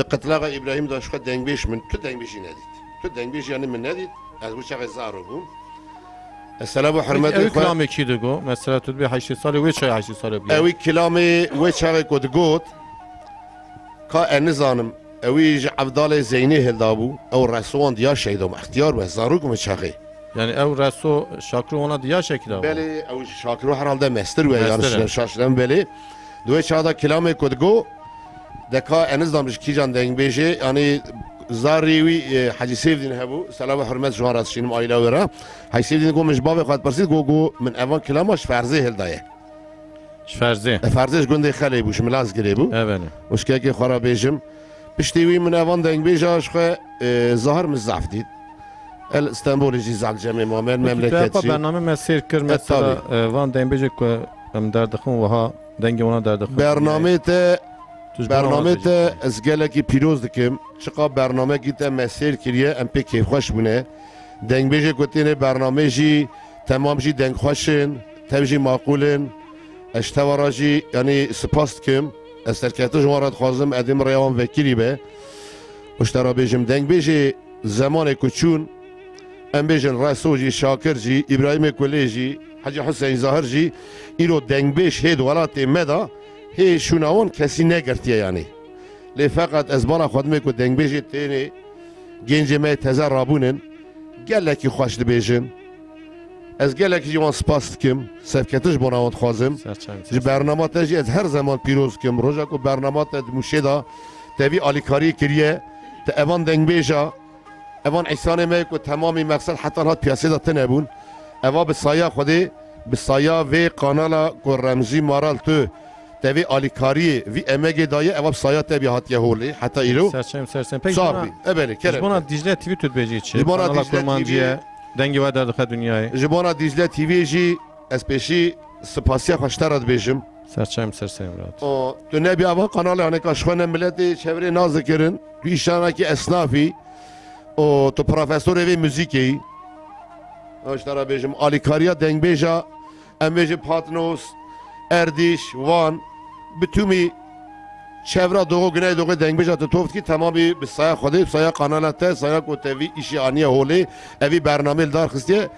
قتلاق ابراهیم داشت خود دنگ بیش من تو دنگ بیشی ندید تو دنگ بیش یعنی من ندید از وش غزارو بوم السلام و حرمت اوی کلامی کی دگو مثلا تو به 8 سال و چه 8 سال بیا اوی کلامی و چه کد گوت کا انزانم اوی عبدال زینی هلدابو او رسوان دیا شیدم اختیار به زاروگ مچاقی یعنی او رسو شاکرو اونا دیا شکل بله او شاکرو هر حال ده مستر و یعنی شاشدم بله دوی چادا کلامی کد گو دکا انزانمش کی جان دنگ بیشه یعنی زاریوی حاجی سیفدین هبو سلام و حرمت جوان راسشینم آیلا ورا حاجی سیفدین گو مش باب خاطر پرسید گو من اول کلامش فرضه هلدایه فرضش گنده خالی بوش ملاز گریبو evet مشکل که خراب بیشم پشتیوی من اول دنگ بیشاش خو ظاهر مزعف دید استانبول جی زال جمع مامل مملکتی برنامه مسیر کر مثلا وان دنگ بیش که ام دردخون وها دنگ اونا دردخون برنامه ته از گله کی پیروز دکم چقا برنامه کی ته مسیر کریه ام پی کیف خوش بونه دنگ بیش کوتینه برنامه جی تمام جی دنگ خوشن تبجی معقولن اشتواراجی یعنی سپاس کم استرکتو جوارات خوازم ادم ریان وکیلی به اشترا بیشم دنگ بیش زمان کوچون ام بیشن رسوجی شاکرجی ابراهیم کلیجی حاجی حسین ظاهرجی ایرو دنگ بیش هید ولات مدا هی شوناون کسی نگرتیه یعنی لی فقط از بارا خودمه که دنگ بیشی تینی گنج می تزر رابونن گلکی خوش بیشن از گلکی جوان سپاس کم سفکتش بناوند خوازم جی برنامه تجی از هر زمان پیروز کم روزا که برنامه تد مشیدا تبی آلیکاری کریه تا اوان دنگ بیشا اوان احسان می که تمامی مقصد حتی هات پیاسه دا تنبون اوا به سایه خودی به سایه و قانالا که رمزی مارال تو تبی آلیکاری وی امگی دایه اواب سایات تبی هاتیه هولی حتی ایرو سرچم پک صافی ابری کرد جبونا دیجله تیوی تود بیجی چی جبونا دیجله تیوی دنگی و درد خد دنیای جبونا دیجله تیوی جی از پیشی سپاسی خوشترد بیشم سرچم رات تو نبی اول قنال یعنی کاشخانه ملتی چوری ناز کرن بیشتر که اسنافی و تو پروفسور وی موزیکی اشترا بیشم آلیکاریا دنگ بیجا ام بیجی پاتنوس اردیش وان بتومی چهورا دوغو گناه دوغو دنگ بیجا توفت که تمامی به سایه خودی سایه قانالته سایه کوتوی ایشی آنیه هولی اوی برنامه دار خستیه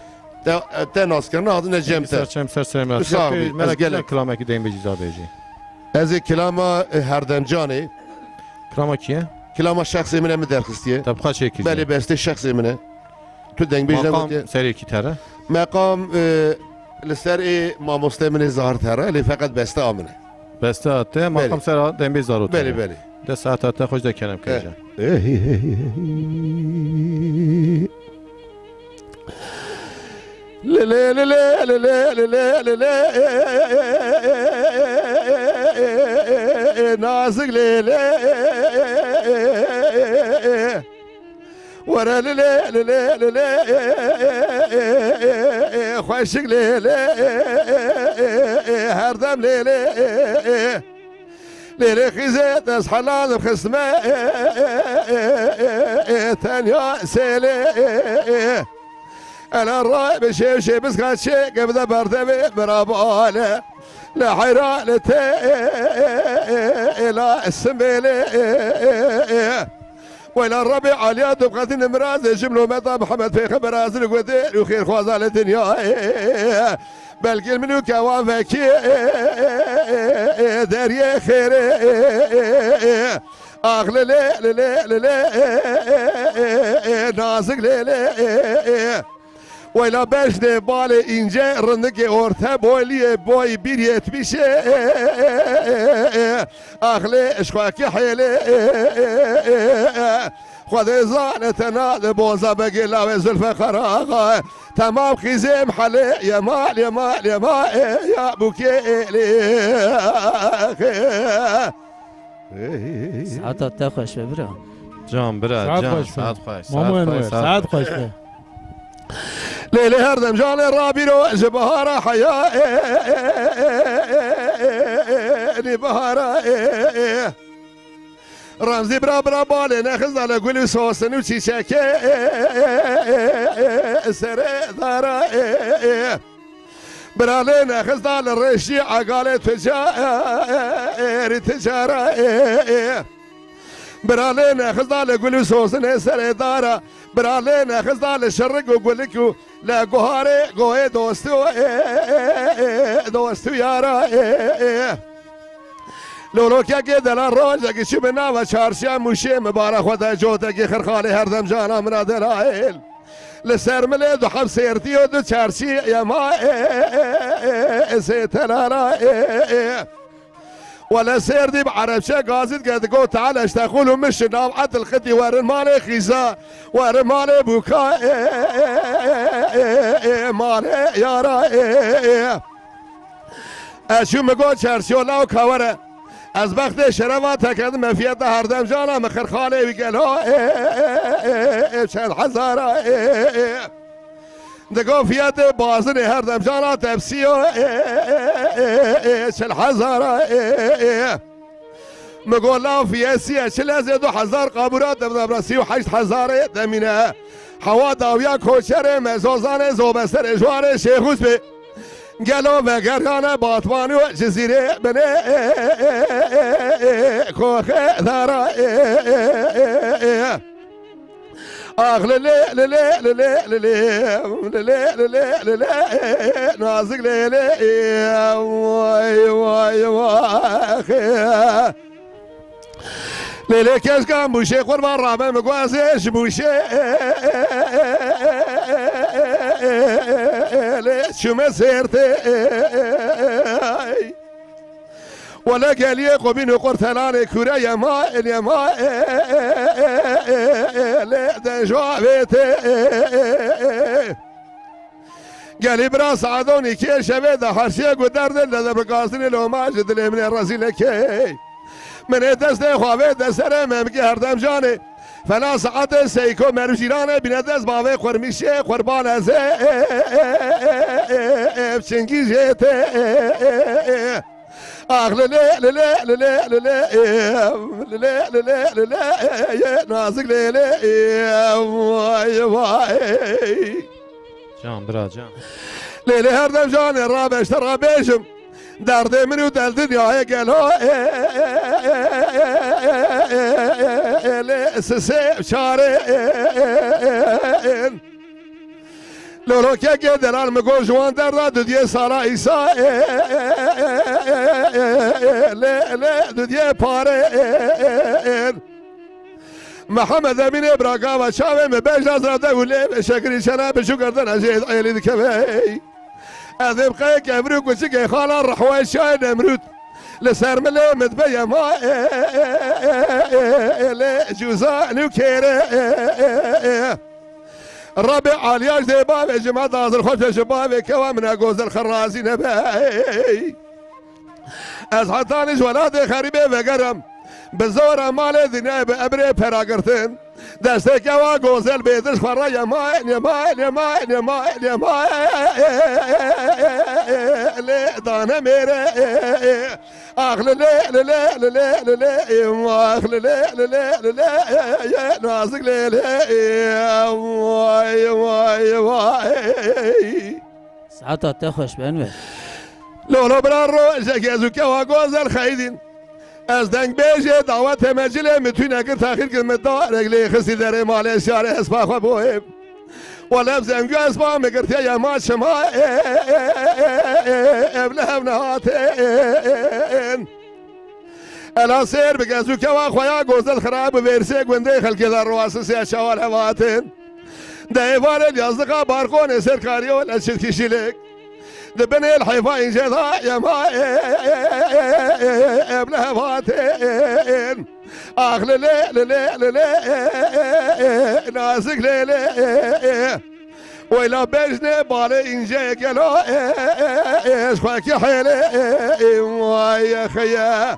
تا ناس کرنه هاتو نجم تا سرچم رات ملک کلامه که دنگ بیجی زاده جی از کلام هردمجانه کلامه کیه؟ کلام شخصی منه در خستیه طب خواه چه کی؟ بله بسته شخصی منه تو دنگ بیجا مقام سری کی تره؟ مقام لسر ما مسلمان ظاهر تره لی فقط بسته آمنه بسته آته مقام سر دنگ بیج زارو بله بله ده ساعت آته خوش ده کنم کجا لله لله لله لله لله نازك لله ورا لله لله لله خوشك لله هردم لله ليلي خزيت اصحى لازم خصمه تانيا سيلي انا الراي بشي بس كان شي قبل بردبي براباله لا حيرانتي لا السميلي ولا الربيع على يد بقاتل مراز جملو مطا محمد في خبر ازل وذيل وخير خوازال الدنيا بلقي منو كوافكي دريا خير اغلى لي لي لي نازك لي ولا بجنه بالي اینجا رنگی ارته بولی بوی بیریت میشه اخلی اشخاکی حیله خود زانت ناد بوزا بگی لاوی زلف خراغا تمام خیزم حلی یا مال یا مال یا مال یا بوکیلی ساعت تا خوش برا جان برا جان ساعت خوش ساعت خوش ليلي هردم جان الرابي رو جبهارة حياة بهارة رمزي برا برا بالي ناخذ على قولي صوصن وشيشاكي سري ضارة برالي ناخذ على الرشي عقالي تجارة برالين خزال قولي سوسن سر دارا برالين خزال شرق وقولكو لا قهاري قوي دوستو يارا لولو که دلان روزه که چی بنا و چارشیا موشه مبارک خدا جوته که خرخاله هر دم جانا مرا دلائل لسر مله دو حب سیرتی و دو چارشی یا ما سیتلالا ولا سيردي بعرب شيء قاصد قد قو تعال اشتغلوا مش نام عدل خدي ورن مالي خيزا ورن مالي بكاء مالي يا راي اشو مقول چارشیو لاو کاوره از وقت شرفات تکرد مفیت هر دم جانا مخر خاله ویگل ها چند هزاره دگو فیت بازن هر دم جانا تبسیو چند هزاره مقول لاو فیسیه چل از 2000 قابورات دم 38,000 دمینه هوا داویا کوچر مزوزان زوبستر اجوار شیخوز به گلو و گرگان باتوان و جزیره بنه کوخ دارا آخ للی للی للی للی للی نازک لیلی وای وای وای لیلی کشکم بوشه قربان رابه مگوازش بوشه شما سيرتي ولا قال لي قبين قرتلاني كورا يا ماء يا ماء لا دجوابتي قال لي براس عدوني كي شبيده حرشيه قدر دل بقاصني لو ماجد لي من الرزيله كي من دست خوابه دسره ممكي هردم جاني فلا ساعت سیکو مرجیرانه بیند از باوی خورمیشه قربان از چنگی جیته آخ للی للی للی للی للی للی نازک لیلی وای وای جان برا جان لیلی هر دم جان رابش رابشم درد منو دل دنیای گلو سه چاره لولو که دلال مگو جوان در دو دیه سالا ایسا دو دیه پاره محمد امین ابراگا و چاوه مبیج از رده ولی شکری چنه بشو کردن اجید ایلی دکوه اذب قيك امريك وسقي خاله الرحوه شاين امرود لسر ملي مدبيا ما جوزان وكيره الربع علياش دي بابي جماعة ناظر خوش شبابي كوا من اقوز الخرازي نبي از حطانش ولادي خريبي وقرم بزور مالي دنيا بأمري پراغرتن دسته کوا گوزل بیدش خورا یماین یماین یماین یماین یماین دانه میره آخ لی لی لی لی لی آخ لی لی لی لی نازک لی لی وای وای وای ساعتا تخوش بنوی لولو برار رو جگزو کوا گوزل خیدین از دنگ بیجه دعوت مجله میتونی اگر تاخیر که مدار اگلی خسی در مال اشاره اسبا خواه بویم ولب زنگو اسبا مگرتی یا ما شما ابله هم نهاتین الا سیر بگزو که وا خویا گوزد خراب ورسه گونده خلکی در رواسسی اشوال هواتین دیوار الیازدقا بارکون سرکاری و لشت کشیلک دبن الحيفا ينجدها يا ما ابلها فاتين اخ للي للي للي ناسك للي ويلا بجني بالي انجي قالو ايش خاكي حيلي ويا خيا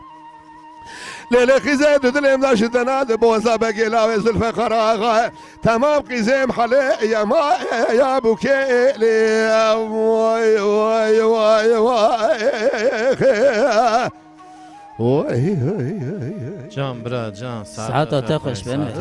ليلة خزي دلم داش تناد بوزا بقيلا وزلف خراغا تمام قزيم حلي يا ما يا بوكيلي واي واي واي واي جان برا جان ساعتا تخوش بنوی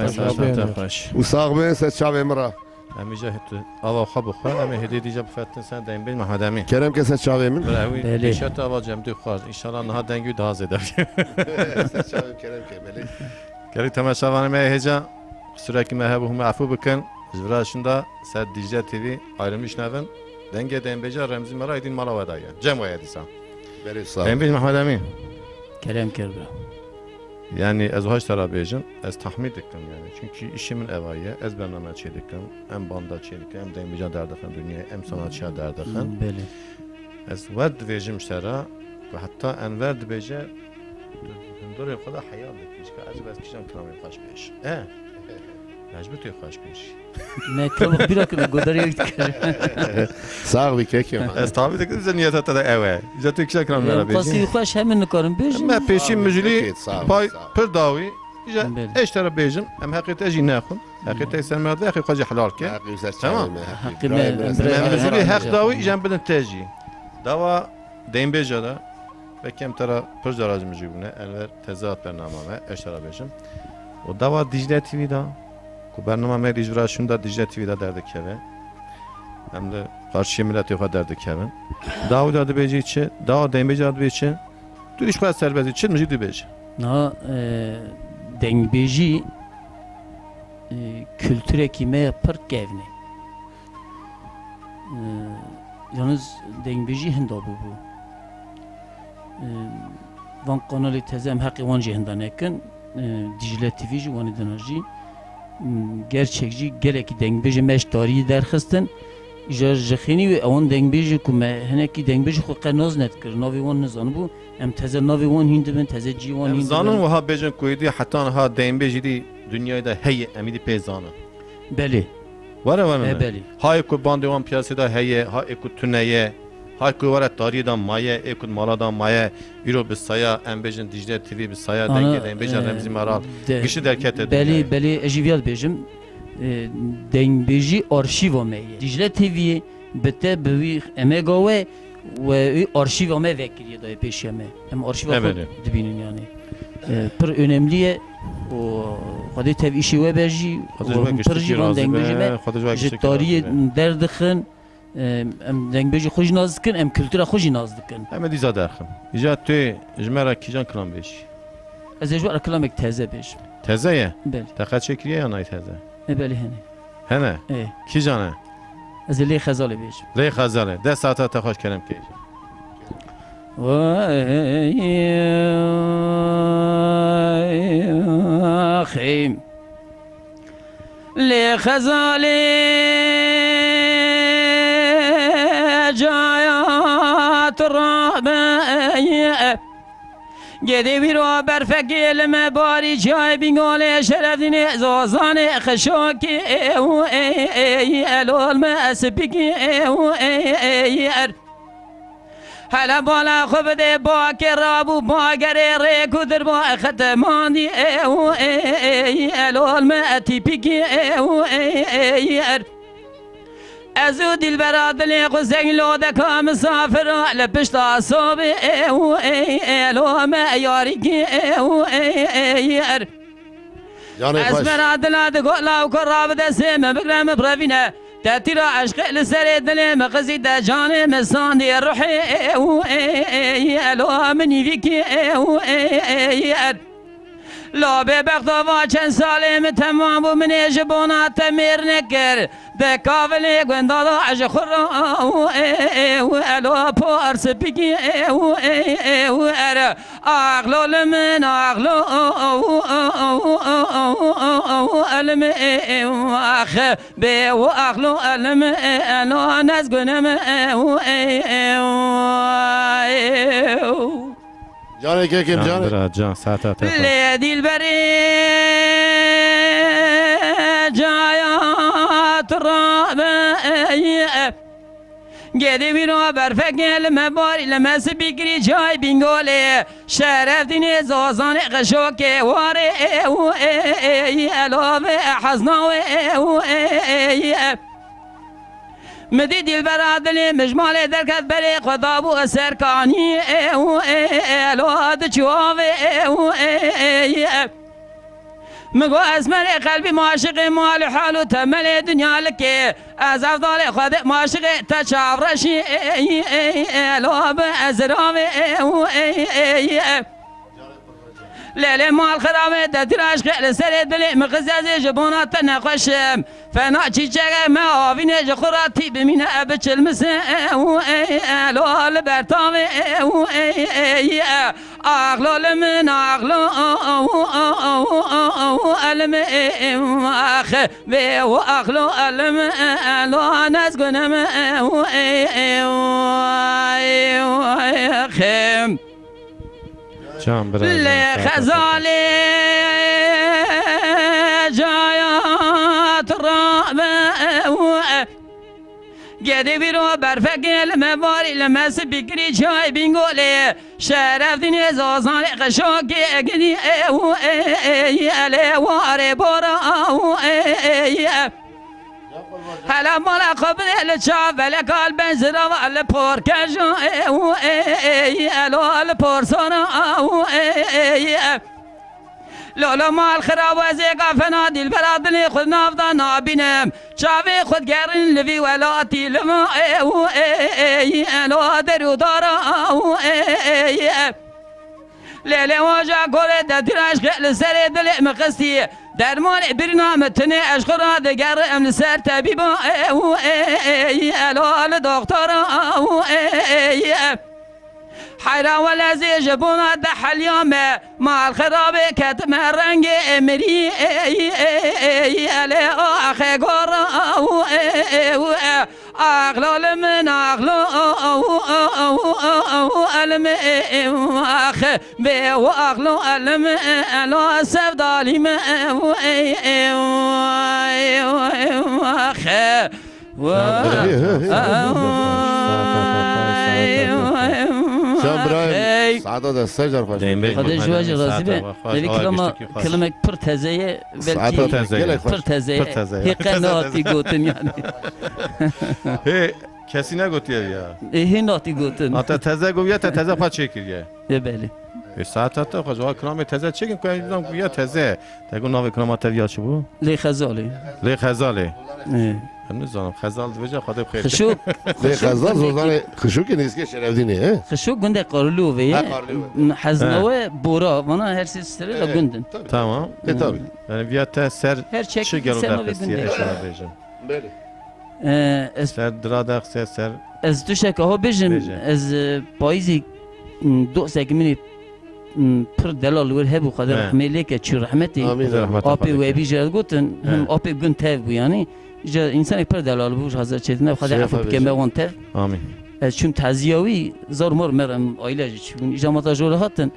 ساعتا تخوش وصاغ بين ست شعب امرأ همیشه هت آوا خواب خورد اما هدیه دیجا بفتن سن دیم بین محدمی کرم که ست شعب امن بله بله. شات آوا جمع دو خورد ان شاء الله نه دنگی دازه در ست شعب کرم که بله گلی تماشاوان ما هجا سرکی ما هم عفو بکن جوراشنده سر دیجا تیوی آیرمیش نفن دنگ دنبیجا رمزی مرا ایدین مالا ودایا جمع ویا دیسا بله صاحب دنبیج محمد امین کلام کرده yani ez hoş tarafıyım, ez tahmin ettim yani çünkü işimin evayı, ez bername çeliktim, em banda çeliktim, em dengbica derdikim dünya, em sanatçıya derdikim. بله Ez verd vejim şera ve hatta enver dibece hindore kadar hayal etmiş ki az bes kişiden kramı kaç beş. Mecbur tu kaç beş. نه کلام بیرا کنه گوداری sağ ol kekim. Ez tabi de kızın niyet hatta da eve. İşte tu kişiden kramı قاسی beş. خوش همین نکارم بیش Ama peşin müjli Sağ ol, pay sağ ol. per davi. İşte Beli. eştara bejim, em hakikaten eji nakun. Hakikaten sen merde, hakikaten halal ke. Tamam. Hakkı من مزوری حق داوی جنب بدن تاجی داوا دیم بیجادا و کم ترا پرج دراج مجیبونه انور تزاد برنامه اشترا بیشم و داوا دیجیتال تیوی دا کو برنامه دیجوراشون دا دیجیتال تیوی دا درد کره هم de karşı millet yok derdi Kevin. Davu da beji içi, davu dیم بیجاد بیچه تو iş خواهد سربازی چه مجید دی بیچه نه دنگبیجی kültüre kime pır gevne. Yalnız dengbeji hinda bu. Van kanalı tezem hakkı van cihindan ekin. Dicle TV'ci van edinarji. Gerçekçi geleki dengbeji meş tarihi derxistin. جخینی و آن دنگبیجی که من هنکی دنگبیجی خود قناز نت کرد ناوی وان نزانه بو ام تازه ناوی وان هند بن تازه جیوان هند زانن و ها بیجن کویدی حتی ها دنگبیجی دی دنیای ده هی امیدی پیزانه بله وره بله های کو باندوان پیاسی دا هی های کو تنیه های کو وره تاری دا مایه کو مالا دا مایه ایرو به سایا ام بیجن دیجیتال تیوی به سایا دنگ بیجن رمزی مرال گیش درکت بله اجیویات بیجم دنگبیجی آرشیو میه دیجیتال تیوی بته بوی امگاوه و آرشیو می وکیلی دای پیشیمه ام آرشیو دبینن یعنی پر önemliye o خودی تبیشی و بیجی پر جیوان دنگبیجی می تاریخ دردخن ام دنگبیجی خوش نازدکن ام کلتور خوش نازدکن همه دیزا درخم ایجاد توی جمعه کیجان کلام بیش از اجوار کلاmek تازه بیش تازه یه بله دقت چکریه یا نای تازه بله هنه هنه کیجانه از لی خزاله بیش لی خزاله 10 ساعت تا خوش کردم کیج خیم لی خزاله جایات رابعه گدی بیرو برفکیل مباری جای بینگاله شرفدین زازان خشاکی الال مسبکی حالا بالا خوب ده با کرابو باگره ریکو در با ختمانی الال متیپکی ازو دل برادلی قزنگ لوده که مسافر لپشت آساب الو ما یاری از برادلا دگولا و کراب دسته مبگرم برابینه تأتيرا عشق لسري دلي مقصي دا جاني مساندي روحي الو مني فيكي لا ببغضوا چند سالم تمام بو من جبونا تمیر نکر ده کافلی گندالا عج خورا الو پارس بگی اغلال من اغلال علم اخ به و اغلال علم انا نزگنم جانه که کم جانه جان ساعت لیدیل بری جایات رابعه گدی بیرو برفکل مباری لمس بگری جای بینگوله شرف دین زازان قشوک واره علاوه حزناوه مدی دل برادلی مجمال درکت بری خدا بو سرکانی الواد چواوه مگو از من قلبی معاشق مال حال و تمل دنیا لکه از افضال خود معاشق تشاورشی الواب ازراوه لیلی مال خرابه دتراش خیلی سر دلی مخزازی جبونات نخوشم فنا چی چگه ما آوینه جخوراتی بمینه بچل مسه لال برتاوه اغلال من اغلال المخ به و اغلال المخ نزگنم خم لخزالي جايات رابع قدي بيرو برفقل مباري لمس بكري جاي بنقولي شرف دنيا زوزان قشوكي قدي يالي واري بورا هلا مالا قبل الشاف ولا قال بنزرا ولا بور كاجو الو البور صنا لولا مال خراب وزيقا فنادي البلاد اللي خذ نافضا نابينم شافي خذ قرن لفي ولاتي لما الو درو دارا ليلي واجا قولي دتراش خيل سري دلي مقستي درمان برنامه تني اشخرا دقر امن سر طبيبا الو دكتور حيرا ولا زي جبونا دحل يوم مع الخراب كتم الرنج امري اخي قرا اغلال من اغلال المخ بي واغلال المخ سفدالي مخ شابرايم سعادة السجر خوش خدای جواج راضی به نبی کلمه پر تزیه سعادة تزیه پر تزیه هی قناتی گوتن یعنی هی کسی نگوتیه یا هی ناتی گوتن آتا تزه گویا تا تزه پا چه کریه بله ساعت تا خوش وا کرام تزه چه کن که دیدم گویا تزه تگو ناو کرام تا یا چه بو لی خزاله لی خزاله نمی‌دونم خزال دوجه خدا بخیر خشوک خزال زوزان خشوک نیست که شرفدینه خشوک گنده قارلو ویه حزنوه بورا وانا هر چیز سری گندن tamam tabii yani viyata ser her çek چه گلو sen o دستیه günde اشاره بیجم بله ser dradak ser از تو شک ها بیجم از پاییزی دو سگمینی پر دلال ور هبو خدا رحمه لیکه چی رحمتی آپی و بیجرد گوتن هم آپی گن تف بو یعنی جا انسان پر دلال بوش حاضر چیدنه خدا عفو بکمه وان تف آمین از چون تزیاوی زار مر مرم آیله چون ایجا متا جوله هاتن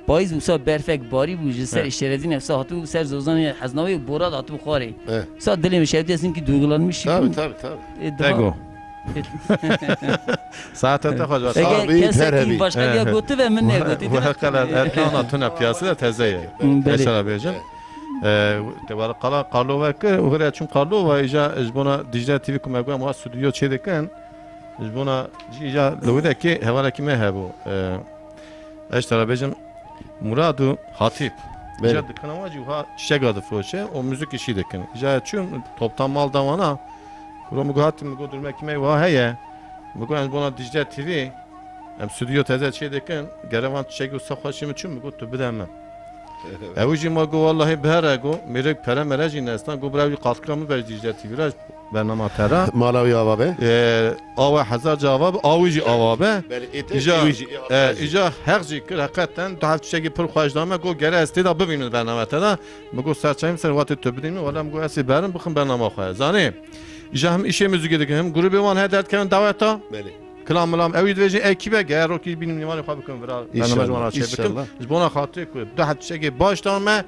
پاییز وسا برفک باری بوج سر اشترادی نفسه هاتو سر زوزان حزناوی بورا هاتو خاره سا دلی میشه هستیم که دوغلان میشی tabii دگو ساعت تا خوش باش کسی başka bir götü ve من نگوتی و خلا ارکان تون پیاسه تزه اشاره بیجم دوباره قالو و که وغیره چون قالو و ایجا اجبونا دیجیتال تیوی که مگویم ما استودیو چه دکن اجبونا ایجا لوده که حواله کی مهبو اشترا بیجم مرادو حاتیب ایجا دکن ama juha şegadı froşe o müzik işi deken ایجا چون toptan mal davana رو مگو هات مگو درمه کی مگو هه مگو اجبونا دیجیتال تیوی ام استودیو تزه چه دکن گروان چگو سخوشیم چون مگو تو بدم اوجی ما گو والله بهره گو میرک پره مرجی نستان گو براوی قاتکرامو بر دیجیتال تیوی راج برنامه ترا مالاوی آوابه آوا هزار جواب آویجی آوابه ایجا حقی کر حقیقتا دو هفت چگی پر خواهشنامه گو گره استیدا ببینید برنامه ترا مگو سرچایم سر وقت تو بدیم ولی مگو اسی برم بخم برنامه خواه زانی ایجا هم ایشه موزیک دیگه هم گروه وان هدایت کردن دعوتا کلام ملام اوید ویژه اکیبه گهر کی بینیم نیمانی خواب بکنم برای برنامه جوانا چه بکنم جبونا خاطر که دو هفت چگی باش دارم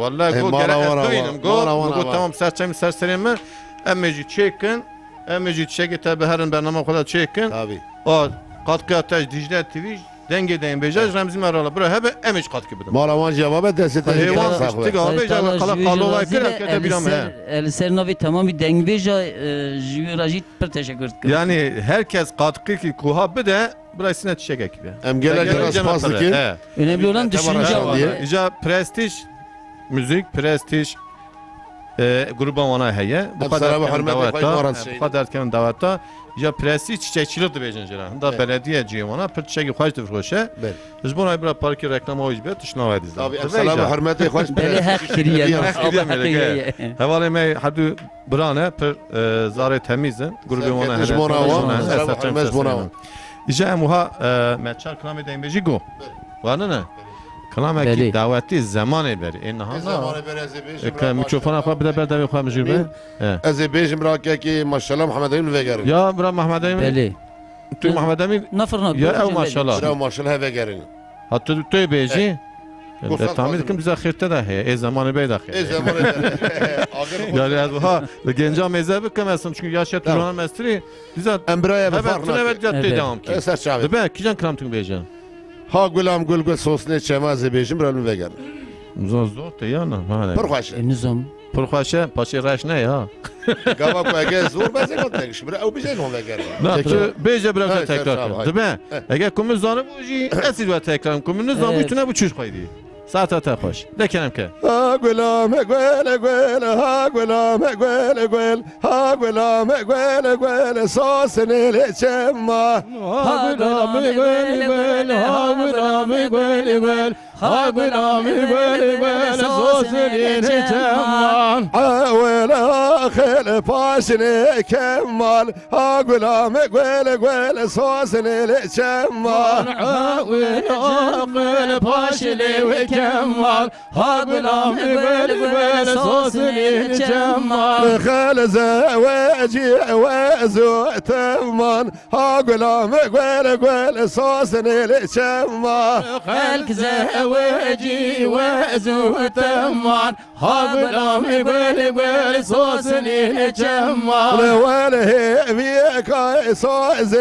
والله گو گره ببینم گو تمام سرچایم امیجی چکن امیجی چگی تا به هرن برنامه خدا چکن قاتقیاتش دیجیتال تیوی دنگه دین بیجاج رمزی مرالا برای هب امیج قاتقی بدم مالاوان جواب دست حیوان دیگه بیجا قلا قالو وای که بیرام سرناوی تمامی دنگ بیجا جوراجیت پر تشکر کنم یعنی herkes قاتقی کی کوها بده برای سینه چگه کی ام گله جراس پاس کی önemli olan düşünce ایجا پرستیج موزیک پرستیج gruba wana heye bu kadar derken davata ya presi çiçekçilik dibecin jiran da belediye civana per çiçeği xoş dur xoşe biz buna bir parki reklam hoş be tuşna ediz abi selam hürmeti xoş beli hak kiriye havale me hadu brane per zare temizin grubu wana heye İca muha meçar klami deymeci go var ne كلامك دعوتي الزمان البري انها الزمان البري ميكروفون اخو بدا بدا خو مجربه از بيجم راكي ما شاء الله محمد امين ويغر يا برا محمد امين بله تو محمد امين نفرنا يا او ما شاء الله ما شاء الله ويغرين حتى تو بيجي تعمل كم ذا خيرته ده هي زمان بيد اخي زمان يعني هذا الجنجا مزاب كم اسم çünkü yaşa turan mestri bize امبرايا بفرنا evet cadde devam ki اسر شعبي be kijan kramtın beycan ها گلام گل گل سوسنه چماز بیجم برام ویگر زور تیانا ما پرخواشه نظام پرخواشه پاشه راش نه ها گاوا کو اگه زور بازی کن تکش برا او بیجن هم ویگر نه تو بیجه برام تکرار دبه اگه کوم زانه بوجی اسید و تکرار کوم نظام میتونه بو چوش خیلی ساعت تا خوش دکنم که ها گلام گل گل ها گلام گل گل ها گلام گل گل سوسنه چما ها گلام گل گل ها گلام گل گل ها گلام گل گل سوسنه چما اول آخر پاشنه کمال ها گلام گل گل سوسنه چما اول آخر پاشنه كمال ها غلام بل صوصني كمال خال زواجي وزو تمان ها غلام بل صوصني كمال خالك زواجي وزو تمان ها غلام بل صوصني كمال وله بيك صوص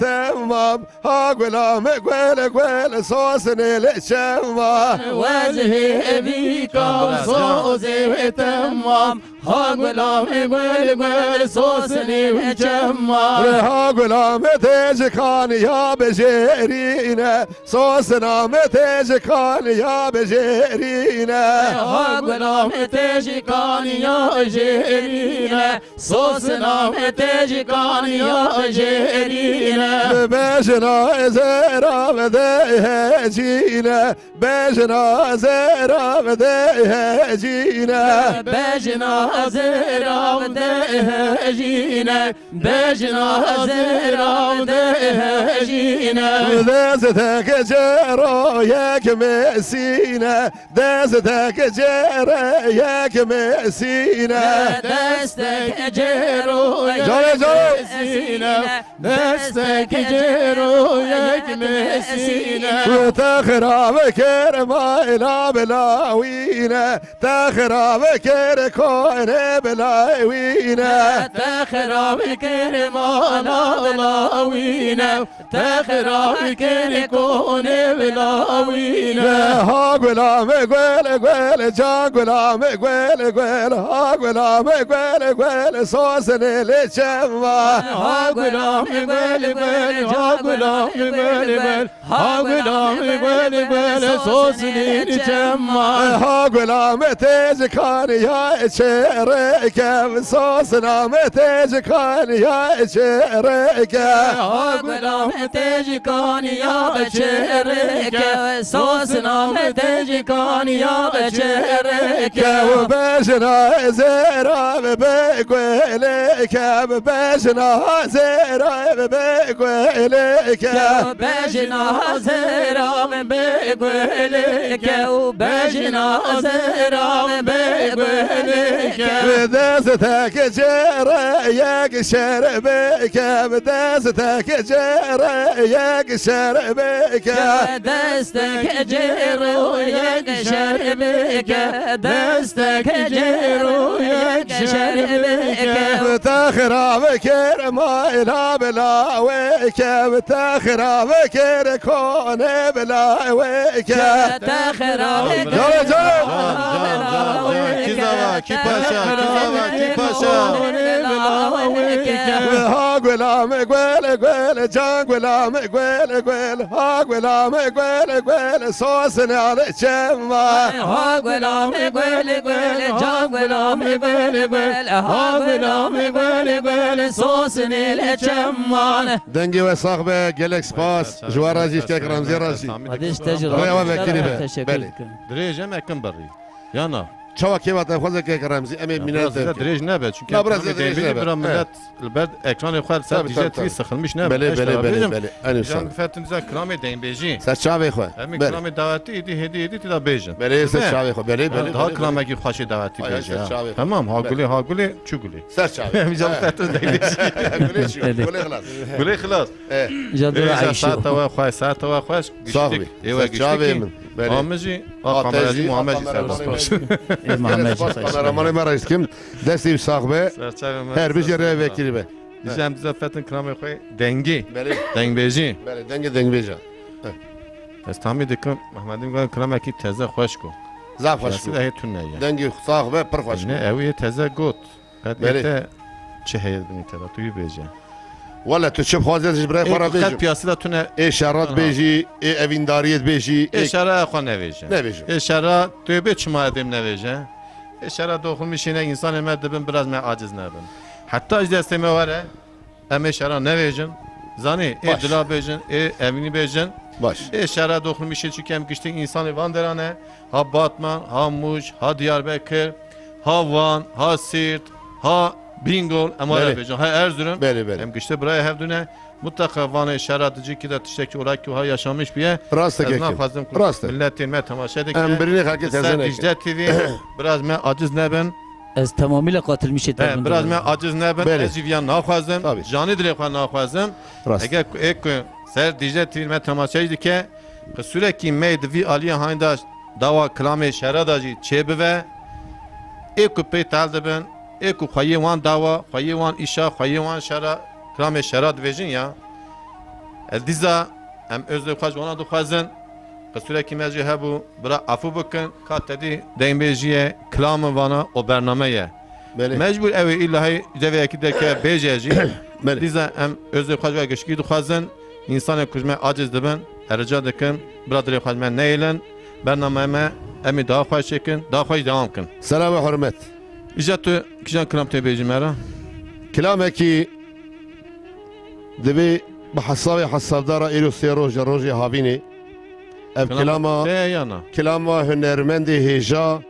تمام ها غلام بل صوصني كمال وجهي بيك صوصي وتمام ها غلام بل صوصني وجمال ها غلام تجكان يا بجيرينا صوصنا متجكان يا بجيرينا ها غلام تجكان يا جيرينا صوصنا متجكان يا جيرينا بجنا زرا بديها جينا بجنا زرا بديها جينا بجنا زرا بديها جينا بجنا زرا بديها جينا دازتك جرا ياك مسينا دازتك جرا ياك مسينا دستك جرو ياك مسينا دستك جرو ياك مسينا وتخرب كرما إلى بلاوينا تخرب كركون بلاوينا تخرب كرما بلاوينا تخرب كركون بلاوينا ها غلام قول قول جا غلام قول قول ها غلام قول قول صوصني لشما ها غلام قول قول جا غلام قول قول ها غلام قول قول صوصني لشما ها غلام تجكان يا شريك صوصنا متجكان يا شريك ها غلام تجكان يا شريك صوصنا متجكان يا شريك وبجنا زرا بقولك بجنا زرا بقولك بجنا زرا بقولك وبجنا زرا بقولك بدازتك جرا ياك شربك بدازتك جرا ياك شربك دستك جرو ياك شربك دستك جرو ياك شربك تخرب كرما إلى بلا ويك بتاخرا فكر كون بلا ويك تاخرا کی پاشا ها غلام گل گل جان غلام گل گل ها غلام گل گل سوسن على چما ها غلام گل گل جان غلام گل گل ها غلام گل گل سوسن الچمان دنگی و صاحب گلکس پاس جوار رازیش که رمزی رازی بعدش تجربه رویا وکیلی به تشکر بله دريج هم اكن بري يا نا چوا کی وقت خود که رمزی امی مینات دريج نبات چون لا، برز دريج نبات. برا ملت البرد اكران خالد سر طبعا، ديجا طبعا. تري سخنمش نبات بله بله بله بله انا جان سان فاتن ذا كلامي دين بيجي سر چاوی خو همي بله كلامي دعوتي دي هدي تدا بيجن بله سر چاوی خو بله بله ها كلامي كي خوشي دعوتي آیا، بيجي شعبي. تمام ها قولي شو قولي سر چاوی همي جان فاتن دين بيجي گلی شو گلی خلاص قولي خلاص جدول عيشو ساعت و خوش صاحبي ايوا سر چاوی من گشتي بله آمجي آقامرازی محمد سرباز باش محمد کامeramanı مرایز کم دستی صاحبه هر بیش ره وکیلی به دیجم دیزا فتن کلام خوی دنگی بله دنگ بیجی بله دنگ بیجا از تامی دکم محمدی میگن کلام کی تازه خوش کو زاف خوش شخصی ده تون نه دنگی صاحبه پر خوش نه اوی تازه گوت بله. بعد چه هیل بنی ترا توی بیجی ولا تو چه خوازش برای خورا خد بیجی پیاسی دا تونه اشارات بیجی اوینداریت بیجی اشاره خو نویجه نویجه. اشاره توی به چما ادم نویجه اشاره داخل میشینه انسان مد بن براز من عاجز نبن حتی اج دست ما وره ام اشاره نویجن زانی ای باش. دلا بیجن ای امینی بیجن باش اشاره داخل میشه چون کم گشته انسان وان درانه ها باتمان ها موش ها دیاربکر ها وان ها سیرت ها بینگول اما بله. بیجن ها ارزورم بله بله هم گشته برای هر دونه mutlaka vana işaretici ki de tişteki olarak ki ha yaşamış bir راست از که نافذم راست ملت ما تماشا ام دکه برینی خلک سر تزنه دیجده تیوی براز ما عاجز نبن از تمامیل قاتل میشه براز ما عاجز نبن بله. از جیویان ناخوازم طبعا. جانی دلی خواه ناخوازم راست اگر ایک سر دیجده تیوی ما تماشا دکه قصوره کی مید وی آلیه هاینداش دوا کلام شهره داجی چه بوه ایکو پی تال دبن ایکو خواهی وان دوا خواهی وان ایشا خواهی وان شهره کلام شهره دویجین یا دیزا ام özde خوش وانا دو خوازن قصوره کی مجی هبو برا عفو بکن کاتدی دیمبیجیه کلام وانا او برنامه بله مجبور اوی الهی جوی کی دکه بیجی بله دیزا ام özde خوش و گشکی دو خوازن انسان کجمه عاجز دبن ارجا دکن برادری خوش من نیلن برنامه ما امی دا خوش کن دا خوش devam کن سلام و حرمت ایجا تو کجان کلام تی بیجی مرا کلامه کی دبی بحسابي حساب دارا إلو سيروج روجي هابيني أب كلاما یانا كلاما هنرمندي هجا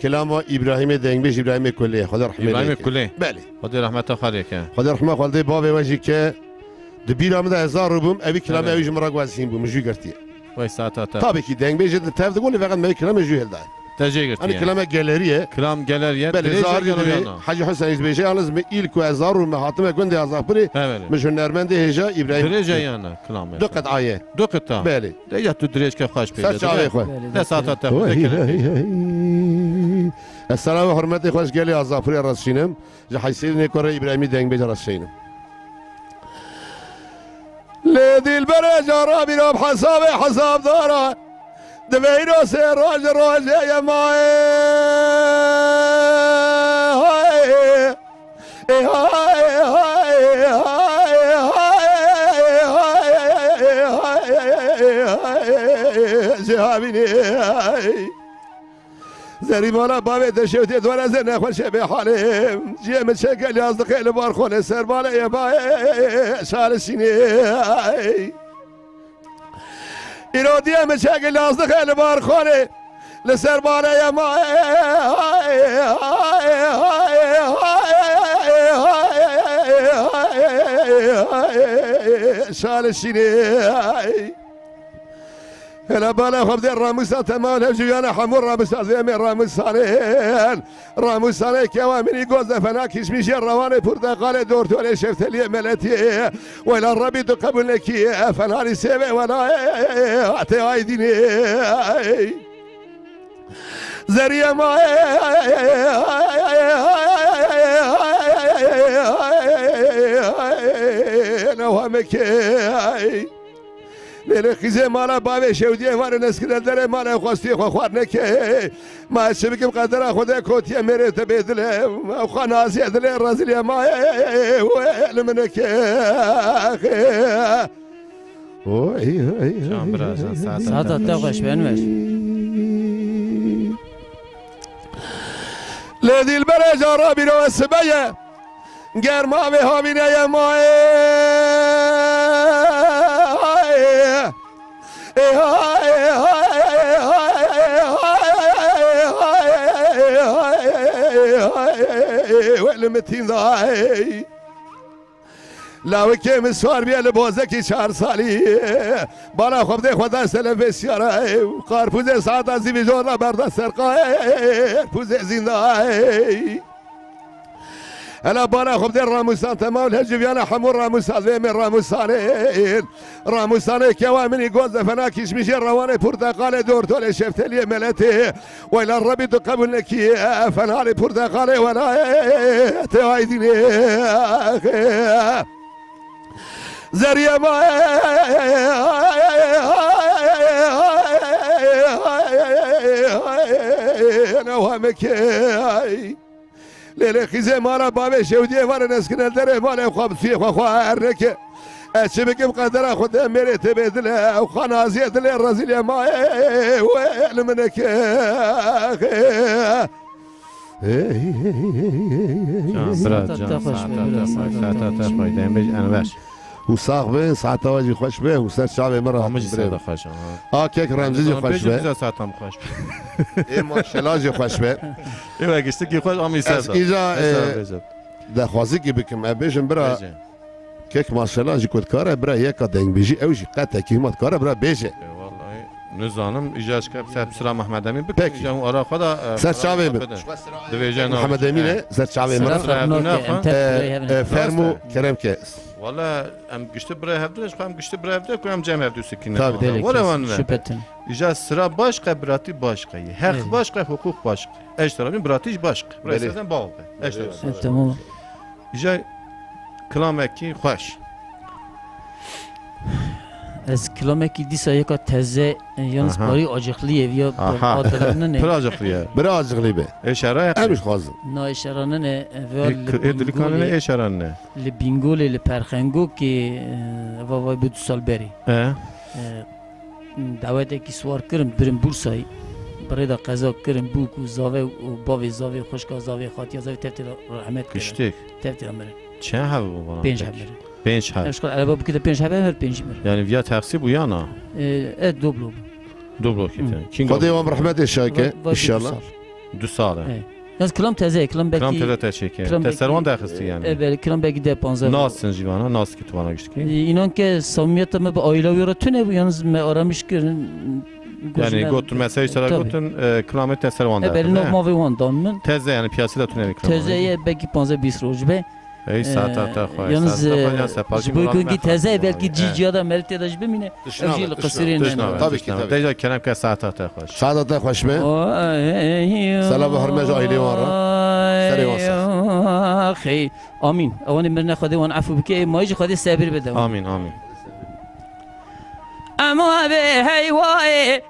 كلاما إبراهيم دنگبيش إبراهيم كلية خدا رحمه ابراهیم لك کلی بله خدا رحمت خاله که خدا رحمه خالدي بابي وجي كه دبير عمدا هزار روبم أبي كلام بله. أبي جمرا قوازين بوم جو قرتيه وای ساعت تا طابي كي دنگبيش تاف تقول فقط ما كلام جو هلدا تجی أنا گرتی كلام جاليريه کلام گلریه بله زار يدبي حاج حسن يزبيشي أنا إيل كو هزار روم حاتم كوندي هزار بري بله مش هنرمندي هجا إبراهيم درجه یانا کلام دو قطعية دو قطع بله دیگه تو درج که خوش پیدا سر خو نه ساعت تا السلام و حرمت خوش گلی آزافری راسشینم جا حیثیت نکره ابراهیمی دنگ بیجا راسشینم لیدیل بره جارا بیرام حساب دارا دویرو سه روز یه ماه جهابيني زري مالا بابي تشوتي دولا زين خوش بحالم جي متشكل يا اصدقائي البارخون سر بالا يا باي شالسيني إرادي متشكل يا اصدقائي البارخون لسر بالا يا باي شالسيني هلا بالا خبز الراموسة تمام هجيانا حمور راموسة زي من راموسانين راموسانين كوامني جوز فناكش مشي الرواني برتقال دورت ولا شفت لي ملتي ولا الربي قبل لك فناني سيبي ولا اعطي عيديني زريا ما نوامك لیل خیزه مالا باوی شودیه وار نسکر داره مالا خواستی خوار نکه ما شبکم قدر خدا کوتیه میره تبدله او خنازی دله رازلی ما ویل منک جان برازان ساعت تاقش بنوش لدیل بره جارا بیرو سبیه گرما به هامینه ماه ولمتين ضاي لا كم سوار بيا لبوزكي 4 سالي بالا خب ده خدا سلام بسياره قارپوز ساعت از بیجورا بردا سرقای پوز زندای انا بالا خب ده راموسان تمام الهجبيانا حمور راموسان ذي من راموسانين راموساني كوامني جوز فناكيش مشي رواني برتقالي دور تولي شفت لي ملتي ولا الربي تقبل لك فنالي برتقالي ولا توايدني زريا ما انا وهمك لیل خیزه مالا باوی شودیه وار نسکن داره مالا خواب فی خواه رکه چه بگم قدر خود میره تبدله و خانازیه دل رازیلی ما ویل منک و ساق به ساعت واجی خوش به و سر شعب مرا همش برای خوش کیک رمزی خوش به ساعت هم خوش این ماشاءالله خوش به این وگشته کی خوش آمی از اینجا دخوازی که بکم ابیشم برا کیک ماشاءالله جی کد کاره برا یکا دنگ بیجی اوجی قطع کیمات کاره برا بیشه نزانم ایجاز کرد سر سلام محمد امین بکن جام آرا خدا سر شعبی محمد امینه سر شعبی مرا فرمو کرم که والا ام گشته برای هفدهش خواهم گشته برای هفده کنم جمع هفده سکینه والا وان ایجاز سرا باشقه براتی باشقه حق باشقه حقوق باشقه اشترابی براتیش باشقه برای سازن باقه اشترابی ایجا کلامکی خوش از کلامکی دیسا یکا تزه یانس باری آجخلیه یا آدرانه نه آجخلیه برای آجخلی به اشاره همیش خوازم نه اشارانه نه دلیکانه نه اشارانه لبینگول لپرخنگو که وای به 2 سال بری دعوت کی سوار کردم بریم بورسایی برای دا قضا کردم بوک و زاوه و باوی زاوه خشکا زاوه خاطی زاوه تفتی رحمت کردم کشتک تفتی امره چه هوا بابا 5 هبره 5 هبره اشکال علاوه بکیده 5 هبره 5 مره یعنی ویا تقسیم یا نه دوبلو دوبلو کیته خدا و رحمت شاکه ان شاء الله 2 ساله از کلام تازه کلام بکی کلام تازه تشکیه تسروان داخستی یعنی بله کلام بکی ده 15 ناس جیوانا ناس کی تو وانا گشت کی اینان که صمیمیت ما به آیلاوی را تونه و یانز ما آرامش کردن یعنی گفتن مسیج سر گفتن کلام تسروان داخل بله نه ما وان دان من تازه یعنی پیاسی دا تونه کلام تازه بکی 15-20 روز به ای ساعت تا خواه یانز جبوی کنگی تازه بلکی جیجی دا ملتی داشت بمینه اوجیل قصیرین طبعی که دیجا کنم که ساعت تا خوش ساعت تا خوش به سلام هرمز آیلی وارا سری واسه خی آمین اوانی مرنا خدا وان عفو بکی مایج خدا صبر بده آمین آمین اما به هیوای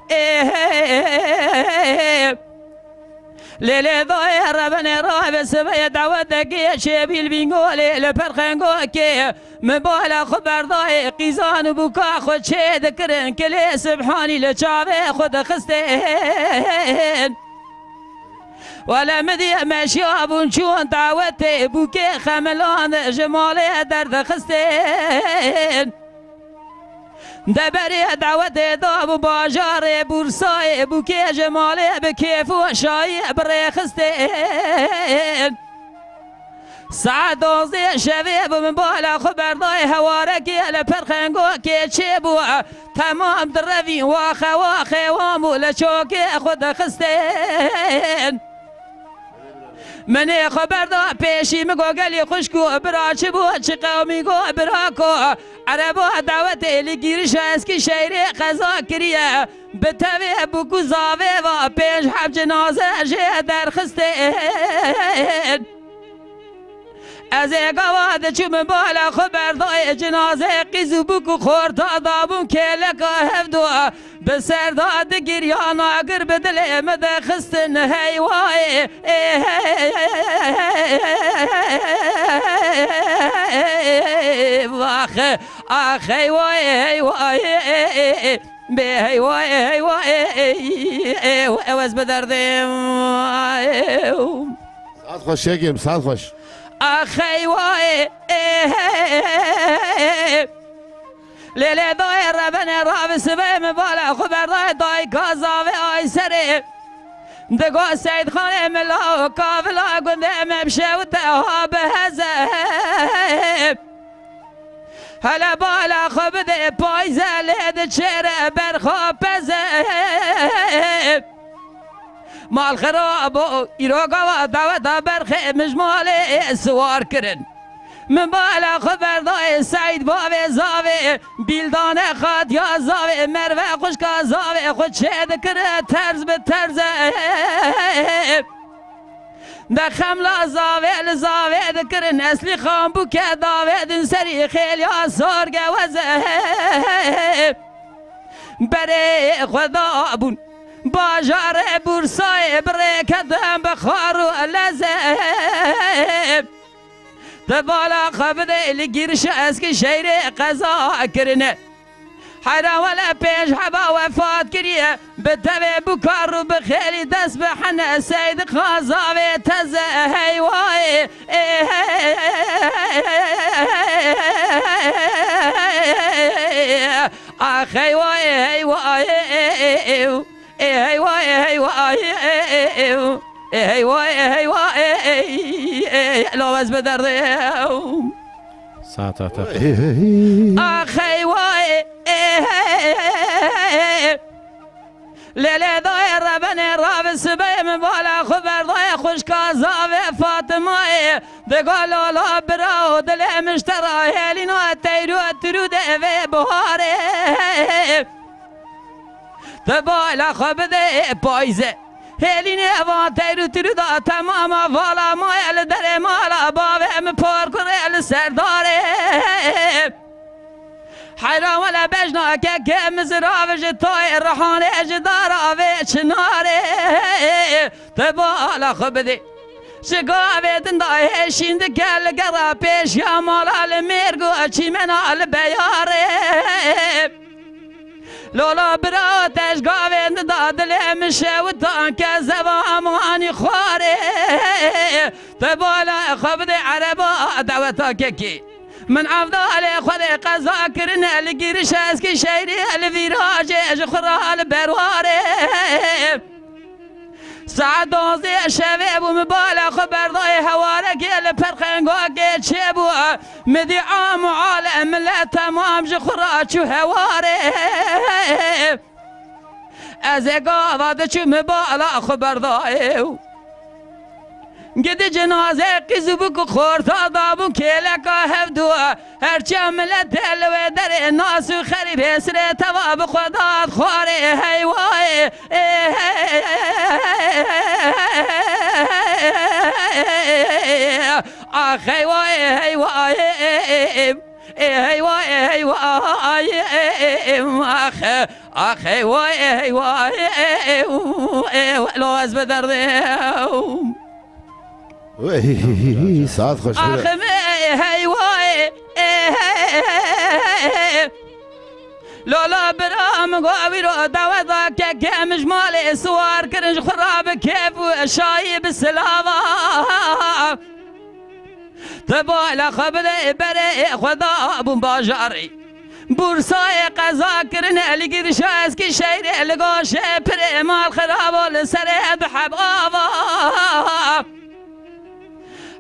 لیلی دای ربن راه به سبای دعوت دکی شبیل بینگولی لپرخنگو که مبالا خبر دای قیزان بوکا خود چه دکرن کلی سبحانی لچاوه خود خستین ولا مدي مشياب شون دعوتي بوكي خملان جمالي درد خستين دبري دعوتي داب باجار بورساي بوكي جمالي بكيف وشاي بريخستين ساعة 12 شباب من بالا خبر ضاي هواركي لبرخنگو كي تشيبو تمام دروي واخي وامو لشوكي خود خستين منی خبر دا پیشی مگو گلی خوشکو برا چه بو چه قومی گو برا کو عربا دعوت الی گیرش اسکی شهر قضا کریه به توی بکو زاوه و 5 حب جنازه جه درخسته از اگواد چوم بالا خبر دای جنازه قیزو بکو خورتا دابون که لکا هفدو به سرداد گریان اگر به دل مده خستن هیوای واخ آخ هیوای هیوای به هیوای هیوای اوز بدردم ساعت خوش یکیم ساعت خوش آخی وای لیلی دای ربن راب سبیم بالا خبر دای کازاوی آی سره دگو سید خانه ملا و کافلا گنده مبشه و تها به هزه هلا بالا خبده پایزه لید چره برخواب پزه مال خراب و ایروگا و دعوت برخی مجمال سوار کرن من بالا خبر دای سعید باوی زاوی بیلدان خاد یا زاوی مروه خوشکا زاوی خود شد کرد ترز به ترز دخم لا زاوی لزاوی دکرن اصلی خام بو که داوی دن سری خیلی آسار گوزه بره خدا بون باجار بورسای برکتم بخار و لزه دبالا خبده لگیرش اسک شیر قضا کرنه حراولا پیش حبا وفات کریه به توی بکار و بخیلی دست بحنه سید خازاوی تزه هیوای آخ هیوای هیوای هیوای هیوای هیوای لوز بدردم ساعت آخ هیوای لیلی دای ربن راب سبیم بالا خبر دای خوشکا زاوی فاطمه دگا لالا برا دل مشترا هلینا تیرو ترود اوی بهاره دبالا خبده پایزه هلینه وان تیرو ترود تمام والا مایل در مالا باوی پار کنه سرداره حیران ولا بجنا که مزراوج تای رحانه اجدارا و چناره تبالا خبده شگاوه دندای شیند کل گرا پیش یا مالا میرگو چی منال بیاره لولا برا تشگاوه دادل مشه و تان که زوامانی خواره تبالا خبده عربا دوتا که من افضل خود قضا کرنه لگیرش از که شیری الویراج اجخرال برواره ساعت 12 شبه بو مبالا خبر دای حواره گل پرخنگا که چه بو مدی عام عالم ملت تمام جخرا چو حواره از اگاواد چو مبالا خبر دای گد جنازه قیزو بکو خورتا دابون کلکا هفدو هرچی ملت دلوه در ناسو خریب اسره تواب خداد خواره هیوای آخ هیوای هیوای هیوای هیوای آخ هیوای هیوای لوز بدردم ساعت خوش آخه هیوای لولا برام قوی رو دودا که مجمال سوار کرنج خراب کیف و شایب سلاوا تبالا خبده بره خدا بون باجاری بورسای قضا کرنه لگیرش از که شیر لگاشه پر مال خراب و لسره بحب آوا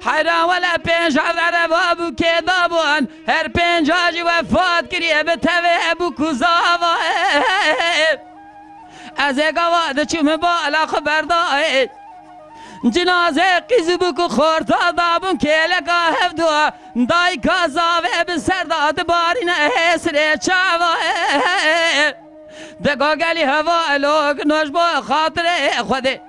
حیران ولا پنج عذر بابو که دابون هر پنج آجی وفات کریه به توه ابو کزاوا از اگواد چوم بالا خبر دای جنازه قیزو بکو خورتا دابون که لگا هفدو دای کازاوه به سرداد بارین حسر چاوا دگا گلی هوا لوگ نوش با خاطر خوده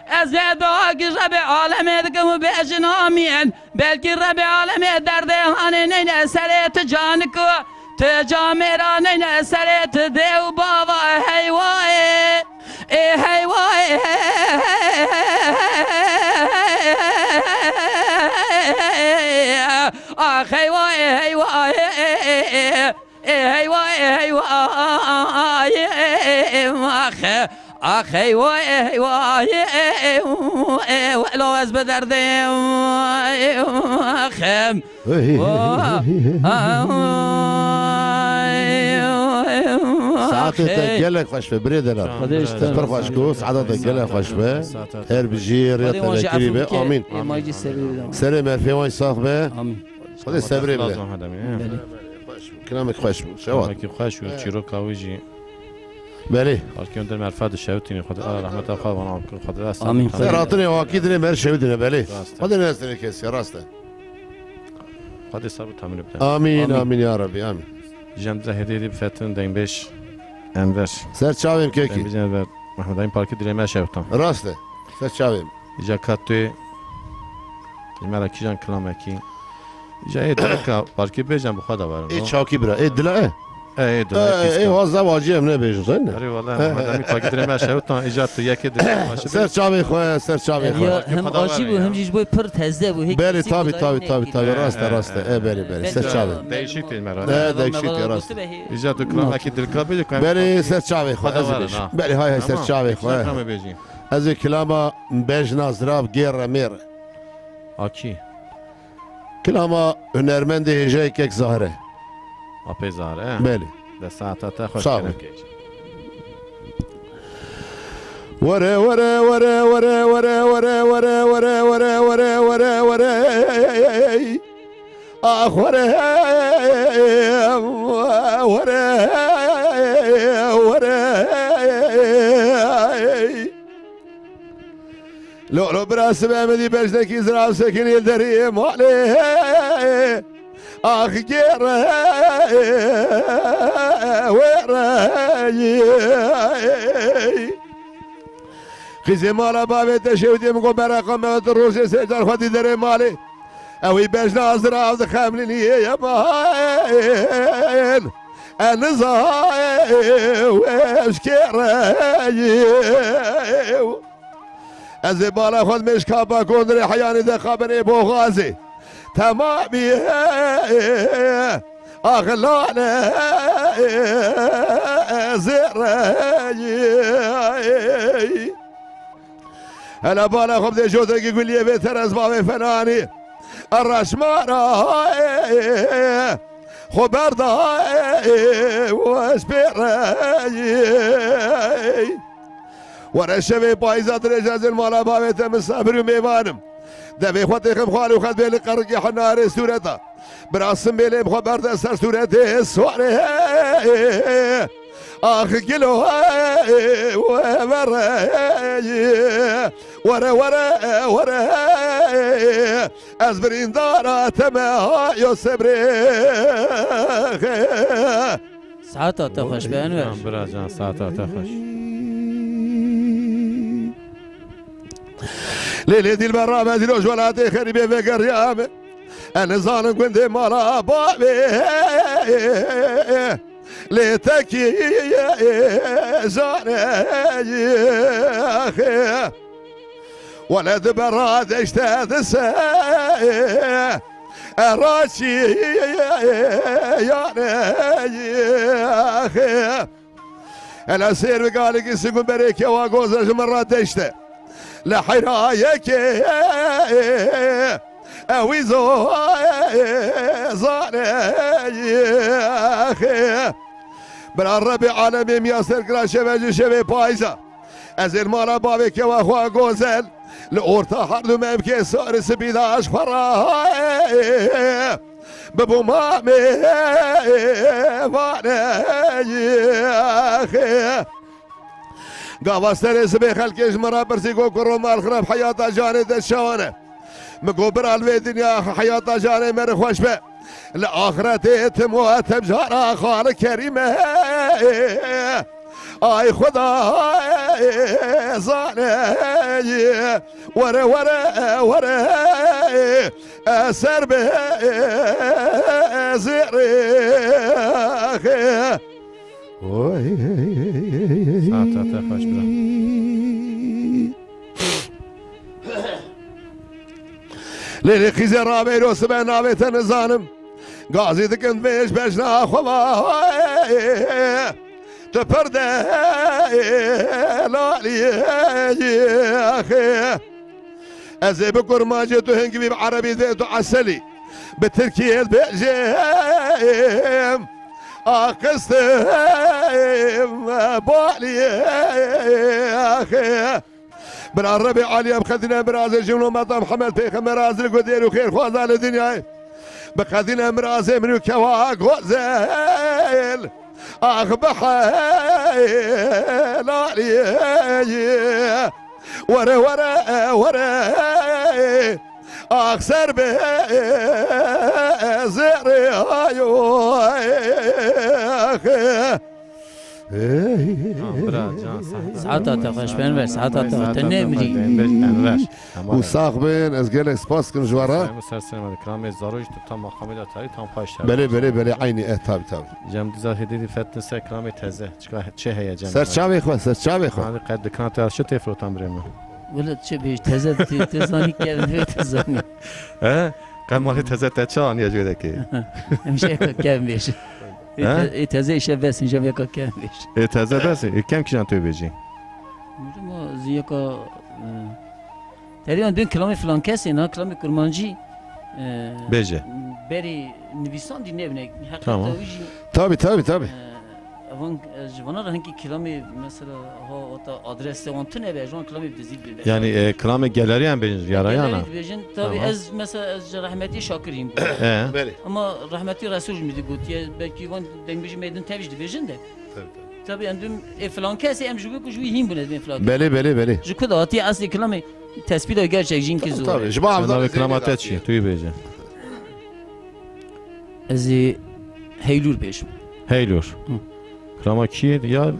از داگی رب عالم دکم و بیشن آمین بلکی رب عالم در دهانه نین سرت جان کو تجا میرا نین سرت دیو بابا هیوای هیوای آخ هیوای هیوای هیوای هیوای آخی وای وای ولو از بدردم خم ساعتك جلك خوش في بريدنا تفر خوش كو ساعتك جلك خوش به هر بجي ريت كريبه امين سلام مرفي وين صاحبه امين خذ السبري كلامك خوش بو شو خوش و چیرو کاویجی بله حالا در مرفت شوتینی خود رحمت الله و نام کن خود راست آمین راتنی واکید نه مر شوتینی بله خود نستنی کسی راسته خود سر تامین بده آمین آمین یا ربی آمین جنب زهدی فتن دینبش انور سر چاویم کی جنب محمد این پارک دیرمه شوتان راسته سر چاویم جاکاتو ملکی جان کلامکی جای دلک پارکی بجنب خود دارم ای چاکی برا ای دلا ای واسه واجی هم نبیشم سن آره والله محمد این پارک دیرمه شوتان ایجاد تو یکی دل سر چاوی خواه سر چاوی خواه هم آشی بود هم جیش بود پر تزده بود بله تابی راسته ای بله سر چاوی دیشیت مرا نه دیشیت راسته ایجاد تو کلامکی دلکا بجی بله سر چاوی خواه بله های سر چاوی خواه از کلاما بجنا زراب گیر میر آکی کلاما هنرمند هجای که ظاهره آپی ظاهره بله ده ساعت خوش کنم کیش وره وره وره وره وره وره وره وره وره وره وره وره آخ وره وره وره لو براس بامدي بجدك يزرع سكن يلدري مالي اخ غير وراي خزي مالا بابي تشودي مكو برقم مدروس سجل خدي دري مالي اوي بجنا ازرع خاملني يا باين النزاي واشكراي از بالا خود مشکا کندری حیانی ده خبری بو غازی تمامی اغلال زرعی هلا بالا خود ده جوده که گلیه بهتر از باب فنانی الرشمارا خبردای واسبرای ورا شبه پایزا درجاز المالا باویتم صبر و میوانم دبی خود خم خالی و خد بیل قرقی حنار صورتا براسم بیلیم خود برد سر صورت سواره آخ گلو ورا از برینداراتم یا صبره ساعت خوش به انور برا جان ساعت خوش ليلة دي البرامة دي الوجولات خريبة في قريامة أنا ظالم كنت مالا بابي ليتكي زاني أخي ولد براد اشتاد ساي راشي يا أخي أنا سير بقالك يسقون بريكي واقوزش مرات اشتاد لحرايك اويزو زاني بلا الربي عالمي مياسر كلا شبه شبه بايزا از المالا بابك واخوا غوزل لورتا حرلو ممكن صار سبيداش فراي ببو مامي فاني قاوستر سبي خلكش مرا برسيكو كرو مال خراب حياة جاني الشوانه مقبر الوي دنيا حياة جاني مر خوش به الآخرة تموت بجارة خال كريمة آی خدا زانه وره وره وره سر به زیره ساعت خوش برم لیلی خیزه را بیرو سبه ناویت نزانم گازی دکند بیش بجنا خواه تو پرده لالی اخی ازی بکر ماجه تو هنگی بی عربی ده تو عسلی به ترکیه بجیم آقستم بالی اخی بر الربي عليا بخذنا برازي جملو مطا محمد بيخم رازي القدير وخير خوازا للدنيا بخذنا مرازي منو كواك غزيل اخ بحيل علي ورا ورا ورا اخ سربي زيري ايو اخي ساعتا تخش بنور ساعتا تنمری وساق بين از قالك سباس كن جوارا مسلسل كلام زاروج تو مقام داتاری تام پاش بله بله بله عيني تاب تاب جام دزا هدیدی فتنس کلام تازه چه هیجان سر چاوي خو سر چاوي خو هذا قد كانت شو تفروتام بريمه ولد چه بیش تزه تزانی که تزانی قد مال تازه تچان یا جوده که میشه کم بیش تازه شباس اینجا میگه کم بیش تازه بس کم کیان تو بیجی ما زیکا تقریبا دو کلام فلان کسی نه کلام کرمانجی بیجه بری نویسان دی نبینه تمام تابی تابی تابی اون جوانا را هنگی کلامی مثلا ها تا آدرس وان تو نبی جوان کلامی بزید بیده یعنی کلام گالری هم بیجن یارایانا بیجن تابی از مثلا از رحمتی شاکریم اما رحمتی رسول میده گوتی بلکی وان دنگ بیجی میدون تبیج دی بیجن ده تابی اندم فلان کسی ام جوگه کجوی هیم بونه دین فلان بله بله بله جو کد آتی اصلی کلامی تثبیت های گرچه جین که زور طبعا جماعة نوع کلامات چی توی بیجه ازی هیلور بیشم هیلور کلاما کیه یا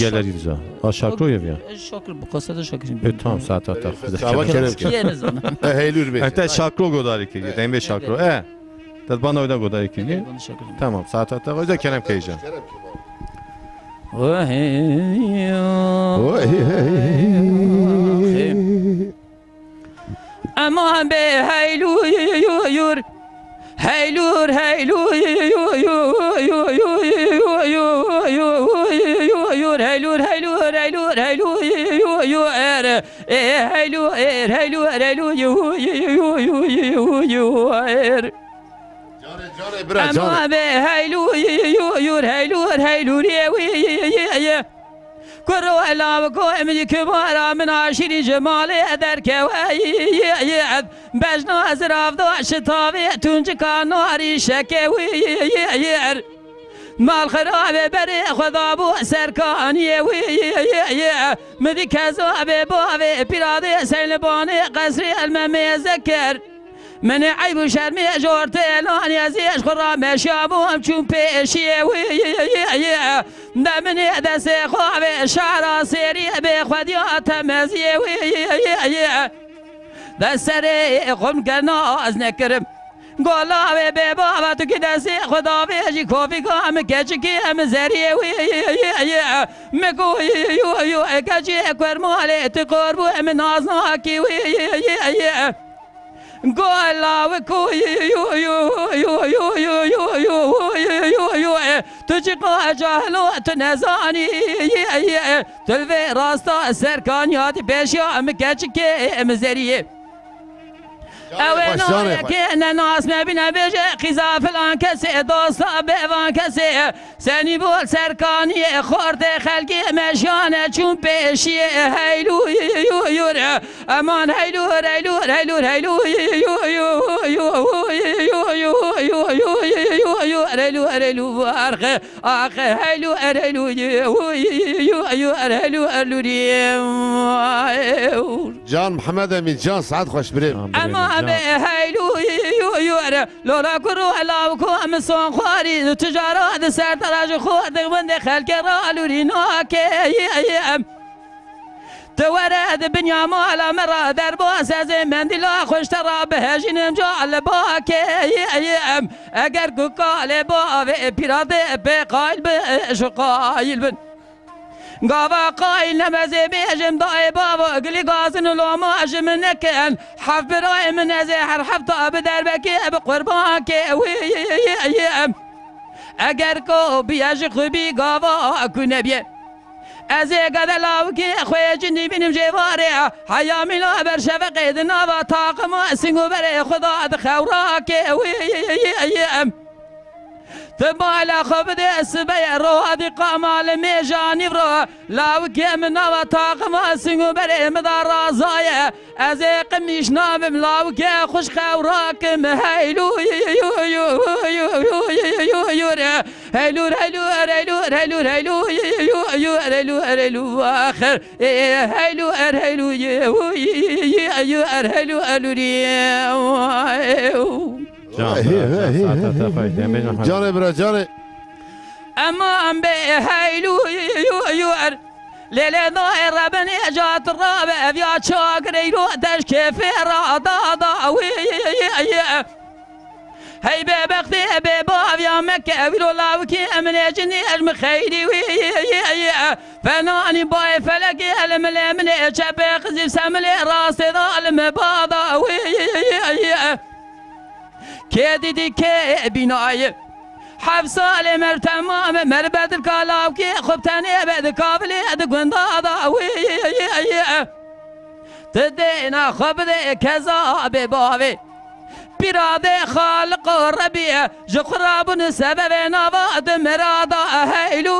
گالری دیزا شاکروی بیا شاکر بقصد شاکریم تام ساعت تا کیه نزانم هیلور بیش انت شاکرو گوداری کردی دیم به شاکرو داد بان اویدا گوداری کردی تمام ساعت تا ویدا کنم کیجان اما به هیلور هیلور هیلور هیلور اما به هیلور کرو الا بقوم كبار من عشير جمال درك ويد بجنا ازراف داش طاوي تنج كاناري شكوي مال خراب بري خدا بو سركاني وي مدي كذاب باوي بيرادي سلباني قصري الممذكر من عيب شرمي جورت الان يزيش خرام شابوم چون پیشی وی من دست خواب شعر سری به خودیات مزی وی دست قم کنا از نکرم گلا به بابا تو که دست خدا بیجی کافی کام کچی کم زری وی مگو یو کچی کرمال تو قربو من نازنا کی وی گلا و کوی تو چقا جهلو تو نزانی تلوی راستا سرکانیاتی پیشیا مکچی که مزریه اوه که ناس نبینه بیجه خیزا فلان کسی دوستا بیوان کسی سنی بول سرکانی خورد خلقی مشانه چون پیشی هیلور امان هیلور جان محمد امین جان سعد خوش بریم اما به هیلو یور لولا کرو علاو کو ام سون خواری تجارت سر تراج خورد بند خلق را لورینا که تورد بنيا مالا مرا درباس از مندلا خوش ترا بهجنم جال باکه اگر گکال با پیراده به قایل به شقایل بن قاوا قايل نمزي بيجم ضاي بابا قلي قاسن لو ما منكن حف براي من ازهر حفطه بدربك بقربانك اگر کو بیاج خوبی قاوا كنبيه ازي قد لاوكي خويا جني بنم جواري حيا ملا بر شفق دنا طاقم سنو بر خدا خوراك تبالا خبد السبيع روادي قامال ميجاني برو لاو كيم نوا طاقم سنو بري مدار رازايا ازي قميش نامم لاو كي خوش خوراكم هيلو هيلو هيلو اخر هيلو جانه برا جانه اما ام به هیلو یور لیله دای ربنی جات رابع بیا چاکری رو دش کفی را دادا هی به بختی به باویا مکه ویلو لاوکی امن جنی اجم خیری فنانی بای فلکی الملمن چپ قزی سملی راست ظالم بادا که دیدی که بینایی حف سال مر تمام مر بدل کالاو که خوب تنه بد کابلی اد گندادا تدینا خوب ده کذا به باوی پیراده خالق و ربیع جخرابون سبب نواد مرادا هیلو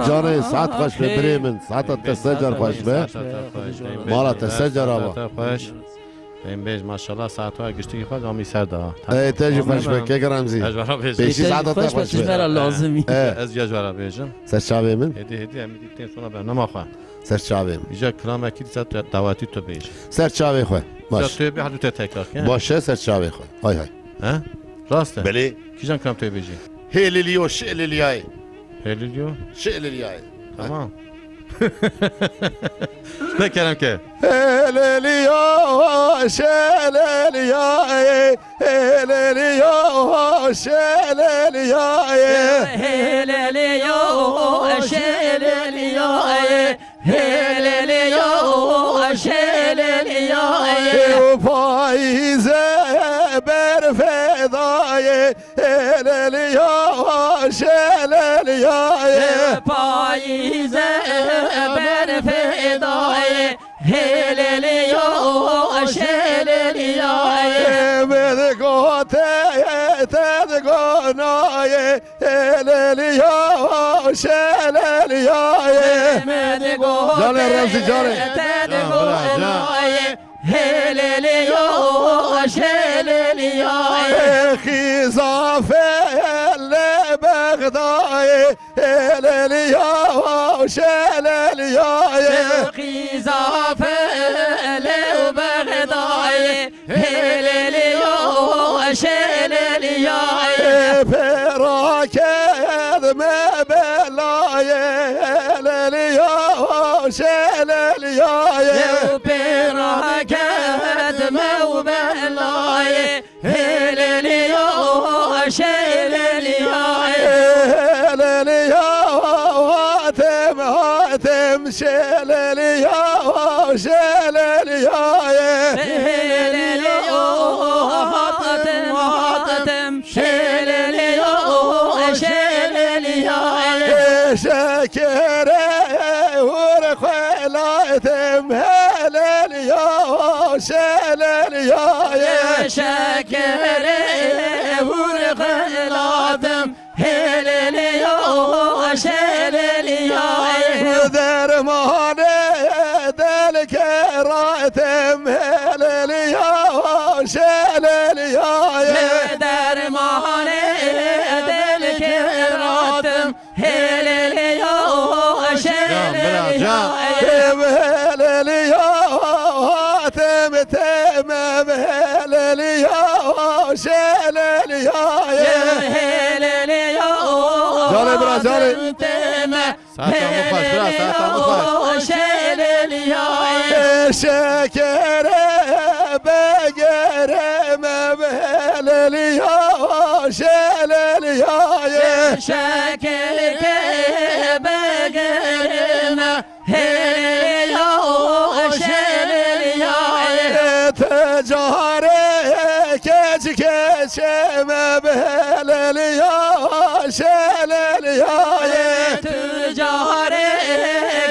جانه ساعت خوش به بريمن ساعت تسجر خوش به مالا تسجر آبا این بیش ماشاءالله ساعت های گشتی خود آمی سر دا ای تیجی خوش به که گرمزی بیشی ساعت تا خوش به لازمی از جوارا بیجم سر چاوی من هدی همی دیتین سونا برنامه خواه سر چاوی اینجا کلام اکید سر دعواتی تو بیش سر چاوی خواه باش توی به حدود تکرار کنه باشه سر چاوی خواه های های ها راسته بله کیجان کلام توی بیجی هیلیلیو شیلیلیای هلیلیو شیلیلیای تمام بکرم که هیلیلیو شیلیلیای هیلیلیو شیلیلیای هیلیلیو شیلیلیای هیلیلیو شیلیلیای پاییزه بر فدای هیلیلیو شیلیلیای پاییزه بر فدای هیلیلیو شیلیلیای بدگو تدگو نای هیلیلیو شیلیلیای جانه رمزی جانه تدگو نای هیلیلیو شیلیلیای خیزافه لبغدای هیلیلیو شیلیلیای خیزافه لبغدای هیلیلیو شیلیلیای پراکد مبلای هیلیلیو شیلیلیای پراکد مبلای هیلیلیو شیلیلیای هیلیلیو هاتم شیلیلیو شیلیلیای هیلیلیو هاتم شیلیلیو شیلیلیای شکره ورخلاتم هیلیلیو شیلیلیای شکره ورخلاتم هیلیلیو شیلیلیای درمانه دل کراتم هللیا شللیا درمانه دل کراتم هللیا شللیا هللیا تم تم هللیا شللیا هللیا جاله برا جاله شکر بگرم هللیا شللیا شکر بگرم هللیا شللیا تجاره کچ کچم هللیا شللیا تجاره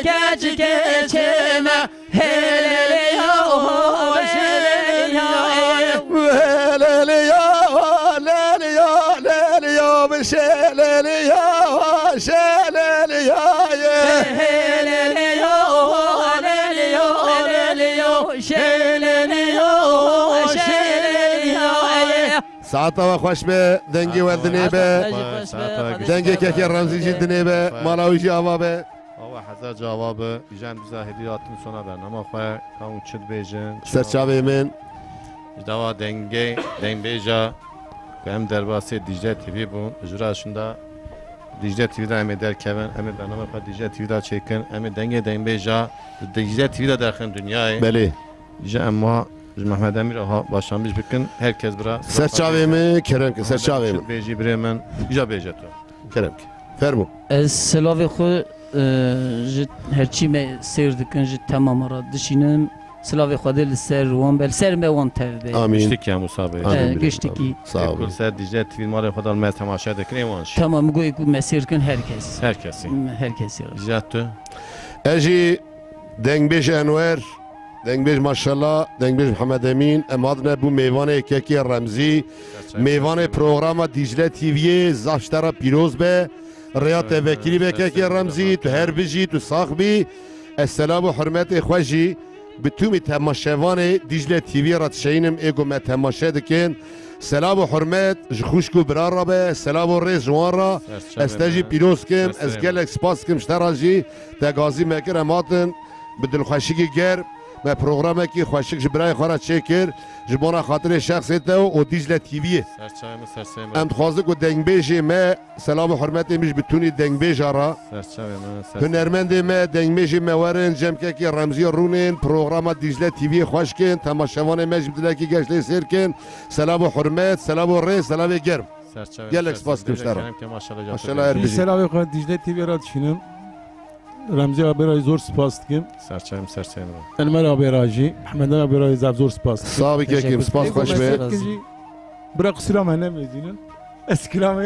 کچ کچم هللیا شللیا هللیا للیا للیا بشللیا شللیا هللیا للیا للیا شللیا شللیا ساعتا و خوش به دنگی و دنی به دنگی که رمزی جی دنی به مالاوی جی آوا به آوا حضر جواب بیجن بزاهدی راتن سونا برنامه خواه کامون چد بیجن سرچاوی من دوا دنگی دنگ بیجا که هم درباسی دیجه تیوی بون اجراشوندا دیجه تیوی دا امی در کبن امی برنامه خواه دیجه تیوی دا چکن امی دنگی دنگ بیجا دیجه تیوی دا درخن دنیای بله دیجه اما محمد امیر ها başlamış bükün herkes bura سرچاوی من کرم که سرچاوی من بیجی برمن بیجا بیجه تو کرم که فرمو از سلاوی خو جت هرچی می سیر دکن جت تمام را دشینم سلاوی خو دل سر وان بل سر می وان ترده آمین گشتiki ya Musa Bey. آمین. گشتی کی sağ Kul olun ser diye TV mali kadar mez temaşa dekine evanş. tamam goy ku mesir kın herkes Herkesi. herkes ya Jattu. اجی دنگ بیش انور دنگ بیش ماشاءالله دنگ بیش محمد امین اماد نه بو میوان یکی رمزی میوان پروگرام دیجله تیوی زاشترا پیروز به ریا توکلی به یکی رمزی تو هر بجی تو ساخ بی السلام و حرمت خوشی به تومی تماشاوان دیجله تیوی را تشینم ایگو ما تماشا دکن سلام و حرمت جخوش کو برار را به سلام و ریز جوان را استجی پیروز کم از گلک سپاس کم شتراجی تگازی مکر اماتن به دلخوشی گر ما پروگرام کی خوشک جبرای خورا چکر جبونا خاطر شخص تو و دیجله تیوی Serçayımı serseyim. ام خوازه کو دنگ بیجی ما سلام و حرمت میش بتونی دنگ بیجا را Serçayımı serseyim. هنرمند ما دنگ بیجی ما ورن جمکه کی رمزی رونین پروگرام دیجله تیوی خوش کن تماشاوان مج بدل کی گشت سیر کن سلام و حرمت سلام و ری سلام گرم Serçayımı Gel serseyim. Expas Kılıçdaroğlu. Benim ki maşallah. Maşallah her Bir bizi selam ve Dicle TV را دشینم رمزی آبرای زور سپاس دکم Serçayımı serseyim. المر آبراجی محمد آبرای زب زور سپاس دکم sağ bir kekim spas خوش به برا قصیرا من نمیدینن اسکلامه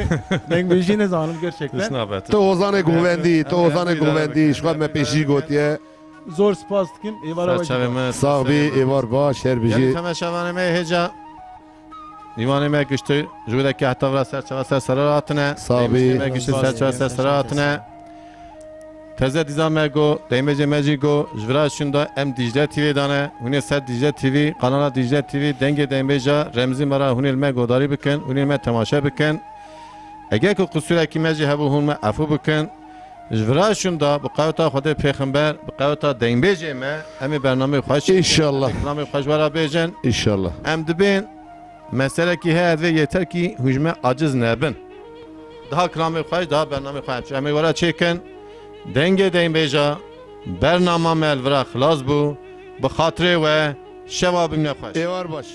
دنگ بیشی نزانم gerçekten Hüsnü abi. تو اوزان گووندی تو اوزان گووندی شخواب ما پیشی گوتیه zor spas dکم ایوارا Serçayımı sağ bir ایوار باش هر Yani بیجی temaşavanıma heca İvanıma güçtü. Jüvedeki hatta vra serçava sersaratına. Sabi. Demiştime güçtü serçava sersaratına. Teze dizame go, deymece meci go, jvra şunda em Dicle TV dane, hune ser Dicle TV, kanala Dicle TV, denge dembeja, remzi mara hunil me godari bikin, hunil me temaşa bikin. Eğer ki kusura ki meci hebu hun me afu bikin, jvra şunda bu kavta xude peygamber, bu kavta dembeje me, emi bername xoş. İnşallah. Bername xoş vara bejin, İnşallah em dibin, mesele ki he ve yeter ki hücme aciz nebin. Daha kılame xoş, daha bername xoş. Emi vara çekin, denge dembeja, bername melvra xlas bu, bu xatre ve şevabim ne xoş. ایوار باش